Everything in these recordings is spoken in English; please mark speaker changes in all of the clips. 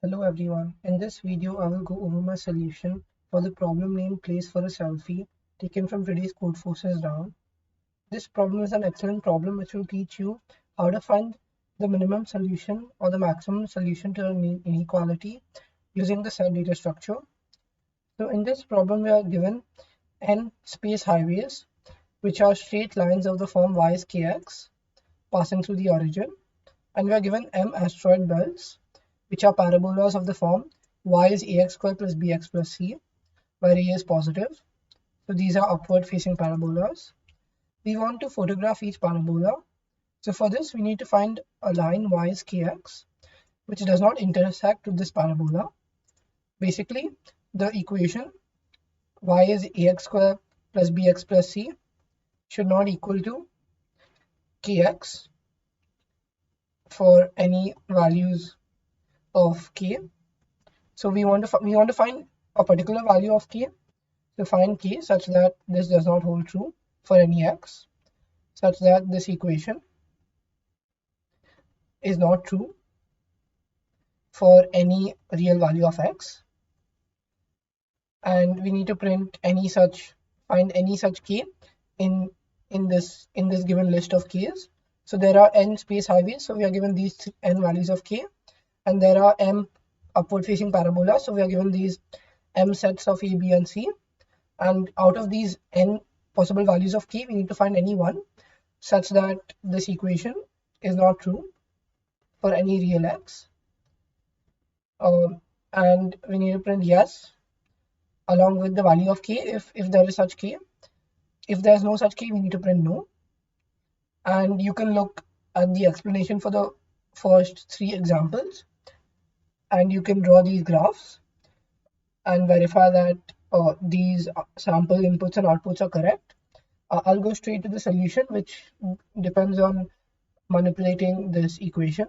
Speaker 1: Hello everyone, in this video I will go over my solution for the problem named Place for a Selfie taken from today's Codeforces round. This problem is an excellent problem which will teach you how to find the minimum solution or the maximum solution to an inequality using the set data structure. So in this problem we are given n space highways which are straight lines of the form y is kx passing through the origin, and we are given m asteroid belts which are parabolas of the form y is ax squared plus bx plus c, where a is positive. So these are upward facing parabolas. We want to photograph each parabola. So for this, we need to find a line y is kx, which does not intersect with this parabola. Basically, the equation y is ax squared plus bx plus c should not equal to kx for any values of k. So we want to find a particular value of k, to find k such that this does not hold true for any x, such that this equation is not true for any real value of x, and we need to find any such k in this given list of k's. So there are n space highways, so we are given these n values of k, and there are m upward facing parabolas, so we are given these m sets of a, b and c, and out of these n possible values of k we need to find any one such that this equation is not true for any real x, and we need to print yes along with the value of k if there is such k. If there is no such k, we need to print no, and you can look at the explanation for the first three examples and you can draw these graphs and verify that these sample inputs and outputs are correct. I'll go straight to the solution, which depends on manipulating this equation.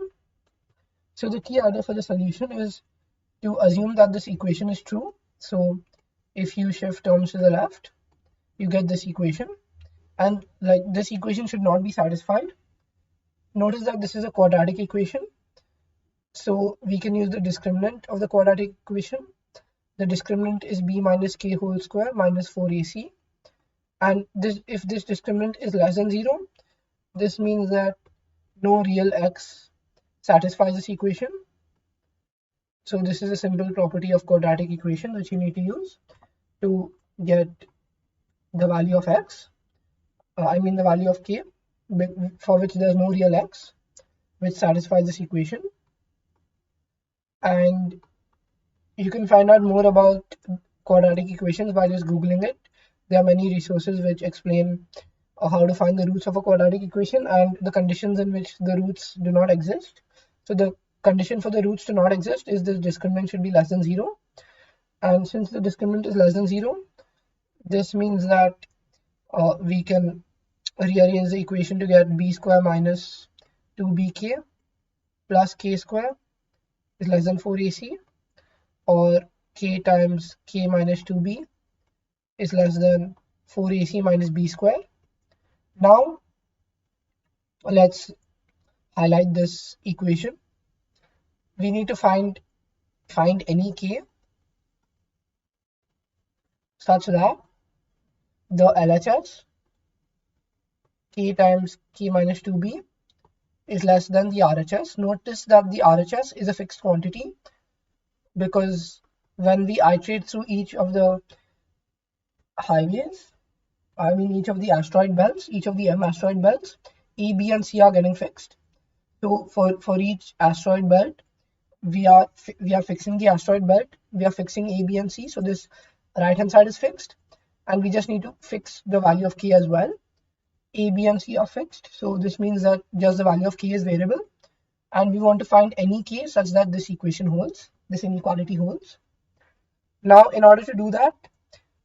Speaker 1: So the key idea for the solution is to assume that this equation is true. So if you shift terms to the left, you get this equation, and like this equation should not be satisfied. Notice that this is a quadratic equation, so we can use the discriminant of the quadratic equation. The discriminant is b minus k whole square minus 4ac, and if this discriminant is less than 0, this means that no real x satisfies this equation. So this is a simple property of quadratic equation which you need to use to get the value of x, the value of k, for which there is no real x which satisfies this equation. And you can find out more about quadratic equations by just googling it. There are many resources which explain how to find the roots of a quadratic equation and the conditions in which the roots do not exist. So the condition for the roots to not exist is this discriminant should be less than 0, and since the discriminant is less than 0, this means that we can rearrange the equation to get b square minus 2bk plus k square is less than 4ac, or k times k minus 2b is less than 4ac minus b square. Now let's highlight this equation. We need to find any k such that the LHS k times k minus 2b is less than the RHS. Notice that the RHS is a fixed quantity because when we iterate through each of the highways, each of the asteroid belts, each of the m asteroid belts, E, B and C are getting fixed. So for each asteroid belt, we are fixing the asteroid belt, we are fixing A, B and C, so this right hand side is fixed, and we just need to fix the value of k as well. A, B and C are fixed, so this means that just the value of k is variable, and we want to find any k such that this equation holds, this inequality holds. Now in order to do that,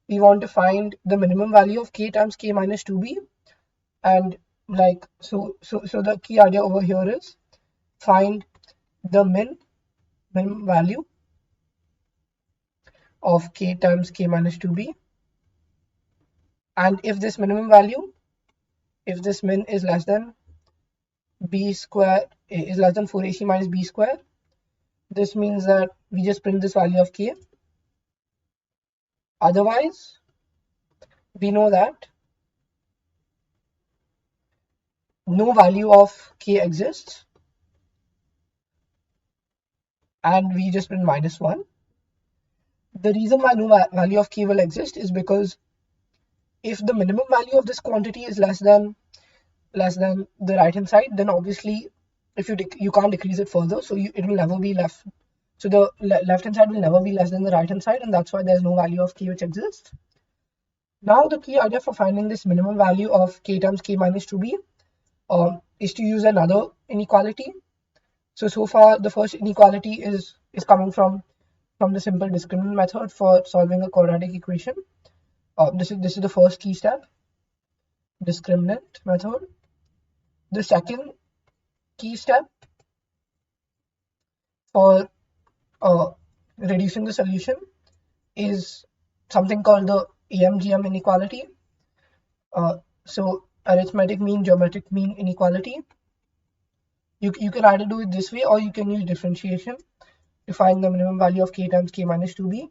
Speaker 1: we want to find the minimum value of k times k minus 2b, and so the key idea over here is find the minimum value of k times k minus 2b, and if this min is less than b square, is less than 4ac minus b square, this means that we just print this value of k. Otherwise, we know that no value of k exists, and we just print -1. The reason why no value of k will exist is because if the minimum value of this quantity is less than the right hand side, then obviously if you can't decrease it further, so it will never be left. So the left hand side will never be less than the right hand side, and that's why there's no value of k which exists. Now the key idea for finding this minimum value of k times k minus 2b is to use another inequality. So far the first inequality is coming from the simple discriminant method for solving a quadratic equation. This is the first key step, discriminant method. The second key step for reducing the solution is something called the AMGM inequality. So arithmetic mean geometric mean inequality. You can either do it this way, or you can use differentiation to find the minimum value of k times k minus 2b.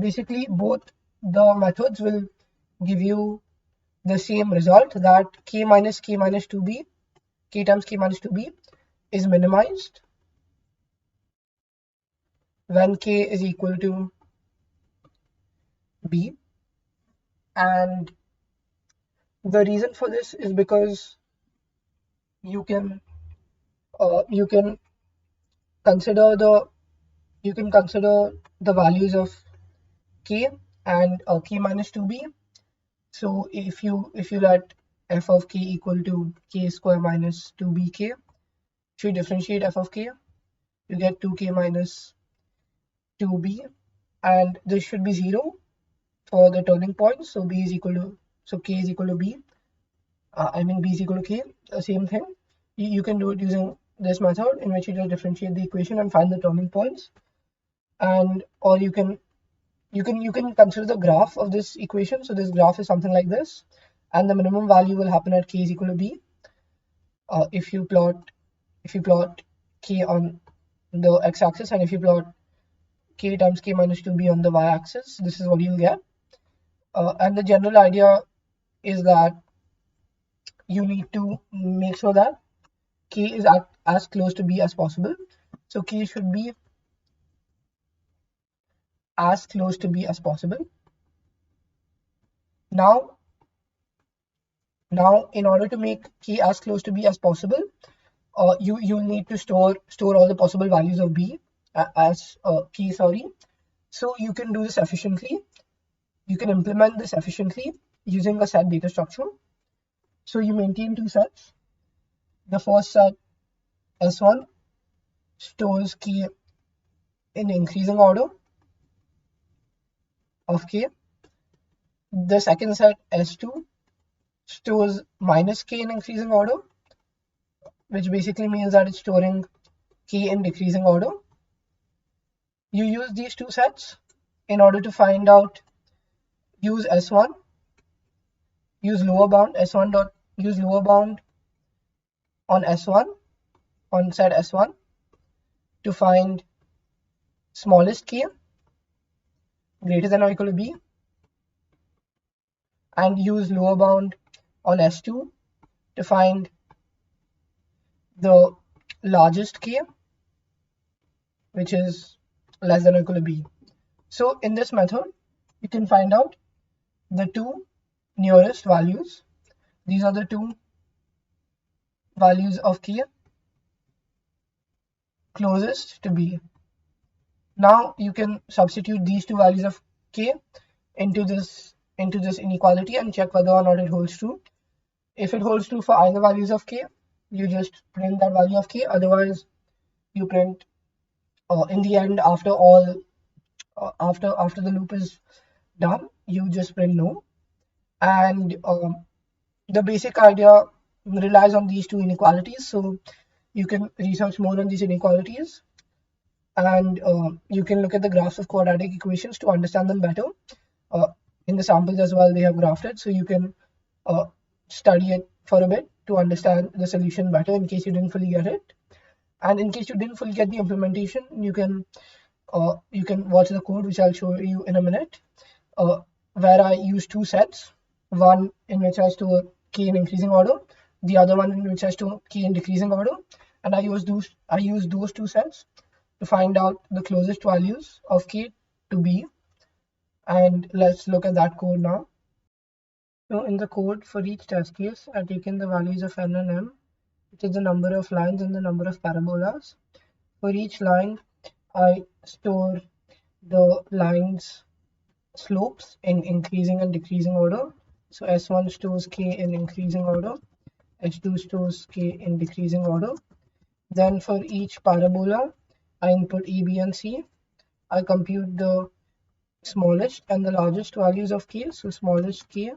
Speaker 1: Basically, both the methods will give you the same result, that k times k minus 2b is minimized when k is equal to b. And the reason for this is because you can consider the values of k and k minus 2b. So if you let f of k equal to k square minus 2bk, if you differentiate f of k, you get 2k minus 2b, and this should be 0 for the turning point. So k is equal to b. B is equal to k. Same thing. You can do it using this method, in which you just differentiate the equation and find the turning points, or you can consider the graph of this equation. So this graph is something like this, and the minimum value will happen at k is equal to b. If you plot k on the x-axis, and if you plot k times k minus 2b on the y-axis, this is what you'll get. And the general idea is that you need to make sure that k is as close to b as possible. So k should be as close to b as possible. Now in order to make k as close to b as possible, you need to store all the possible values of b as k. So you can do this efficiently. You can implement this efficiently using a set data structure. So you maintain two sets. The first set, S1, stores k in increasing order of k. The second set, S2, stores minus k in increasing order, which basically means that it's storing k in decreasing order. You use these two sets in order to find out, use S1, use lower bound, use lower bound on S1, on set S1, to find smallest k greater than or equal to b, and use lower bound on S2 to find the largest k, which is less than or equal to b. So in this method, you can find out the two nearest values. These are the two values of k closest to b. Now you can substitute these two values of k into this inequality and check whether or not it holds true. If it holds true for either values of k, you just print that value of k. Otherwise, you print in the end, after the loop is done, you just print no. And the basic idea relies on these two inequalities. So you can research more on these inequalities, and you can look at the graphs of quadratic equations to understand them better. In the samples as well, they have graphed it, so you can study it for a bit to understand the solution better in case you didn't fully get it. And in case you didn't fully get the implementation, you can watch the code, which I'll show you in a minute, where I use two sets, one in which I store key in increasing order, the other one in which I store key in decreasing order, and I use those two sets to find out the closest values of k to b. And let's look at that code now. So in the code for each test case, I've taken the values of n and m, which is the number of lines and the number of parabolas. For each line, I store the line's slopes in increasing and decreasing order. So S1 stores k in increasing order, S2 stores k in decreasing order. Then for each parabola, I input E, B, and C. I compute the smallest and the largest values of k. So smallest k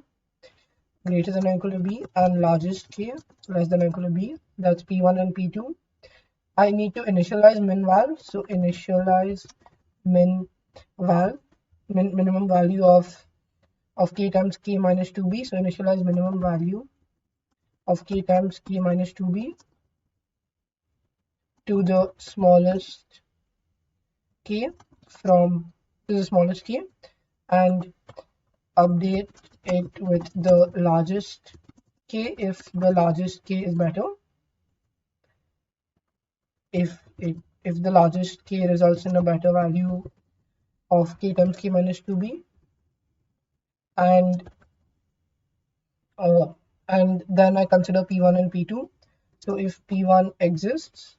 Speaker 1: greater than or equal to b and largest k less than or equal to b. That's P1 and P2. I need to initialize min val. So initialize min val, minimum value of k times k minus 2b. So initialize minimum value of k times k minus 2b to the smallest k from to the smallest k, and update it with the largest k if the largest k is better. If the largest k results in a better value of k times k minus 2b, and then I consider P1 and P2. So if P1 exists,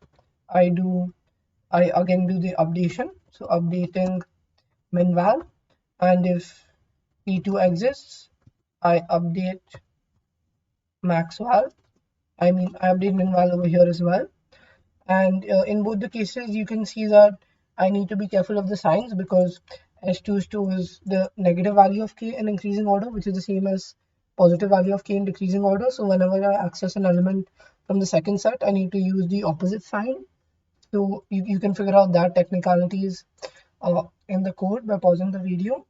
Speaker 1: I again do the updation, so updating min val, and if P2 exists, I update max val. I update min val over here as well. And in both the cases, you can see that I need to be careful of the signs, because S2 stores the negative value of k in increasing order, which is the same as positive value of k in decreasing order. So whenever I access an element from the second set, I need to use the opposite sign. So you can figure out that technicalities in the code by pausing the video.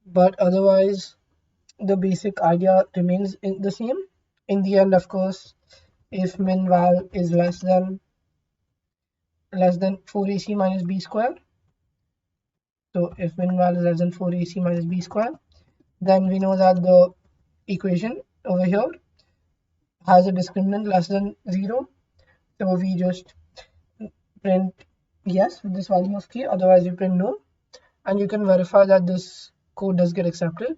Speaker 1: But otherwise, the basic idea remains the same. In the end, of course, if min val is less than 4ac minus b square, so if min val is less than 4ac minus b square, then we know that the equation over here has a discriminant less than 0. So we just print yes with this value of k, otherwise you print no, and you can verify that this code does get accepted.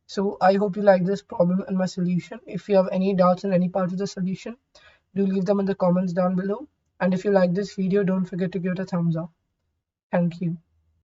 Speaker 1: So I hope you like this problem and my solution. If you have any doubts in any part of the solution, do leave them in the comments down below. And if you like this video, don't forget to give it a thumbs up. Thank you.